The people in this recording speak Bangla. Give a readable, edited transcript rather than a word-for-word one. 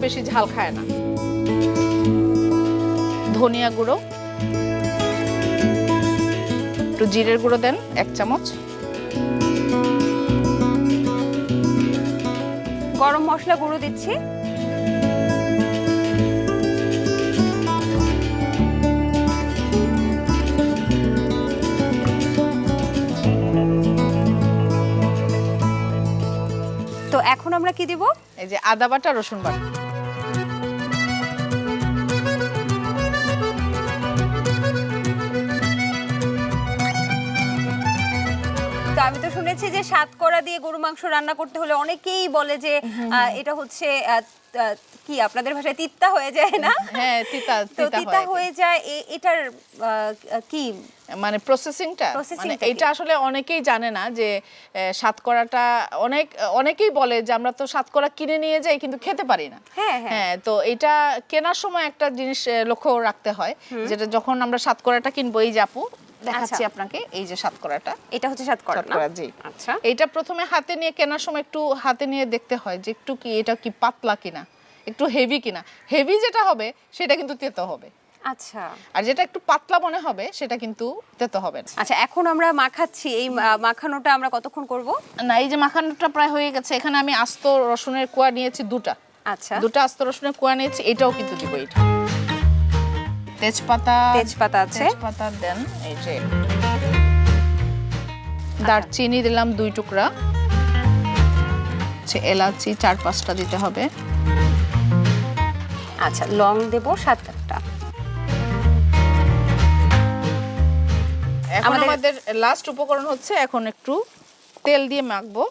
বেশি ঝাল খায় না। ধনিয়া গুঁড়ো, একটু জিরের গুঁড়ো দেন 1 চামচ, গরম মশলা গুঁড়ো দিচ্ছি, তো এখন আমরা কি দিব? এই যে আদা বাটা, রসুন বাটা। তো আমি তো শুনেছি যে সাতকরা দিয়ে গরু মাংস রান্না করতে হলে অনেকেই বলে যে এটা হচ্ছে কি আপনাদের ভাষায় তিতা হয়ে যায় না? হ্যাঁ, তিতা তিতা হয়ে যায়। এটার কি মানে প্রসেসিংটা, মানে এটা আসলে অনেকেই জানে না যে সাতকরাটা অনেকেই বলে যে আমরা তো সাতকরা কিনে নিয়ে যাই কিন্তু খেতে পারি না। হ্যাঁ, তো এটা কেনার সময় একটা জিনিস লক্ষ্য রাখতে হয়, যেটা যখন আমরা সাতকরাটা কিনবো, এই যে আপু দেখাচ্ছি আপনাকে, এই যে সাতকরাটা, এটা হচ্ছে সাতকরা না? জি। আচ্ছা, এটা প্রথমে হাতে নিয়ে কেনার সময় একটু হাতে নিয়ে দেখতে হয় যে একটু কি এটা কি পাতলা কিনা, একটু হেভি কিনা। হেভি যেটা হবে সেটা কিন্তু তেতো হবে, আচ্ছা, আর যেটা একটু পাতলা মনে হবে সেটা কিন্তু তেতো হবে না। আচ্ছা, এখন আমরা মাখাচ্ছি। এই মাখানোটা আমরা কতক্ষণ করব? না, এই যে মাখানোটা প্রায় হয়ে গেছে। এখানে আমি আস্ত রসুনের কোয়া নিয়েছি 2টা। আচ্ছা, 2টা আস্ত রসুনের কোয়া নিয়েছি, এটাও কিন্তু দিব। এটা তেজপাতা আছে, তেজপাতা দেন। এই যে দারচিনি দিলাম 2 টুকরা, এলাচি 4-5টা দিতে হবে। আচ্ছা, লং দেব 7-8টা। এখন আমাদের লাস্ট উপকরণ হচ্ছে, এখন একটু তেল দিয়ে মাখবো।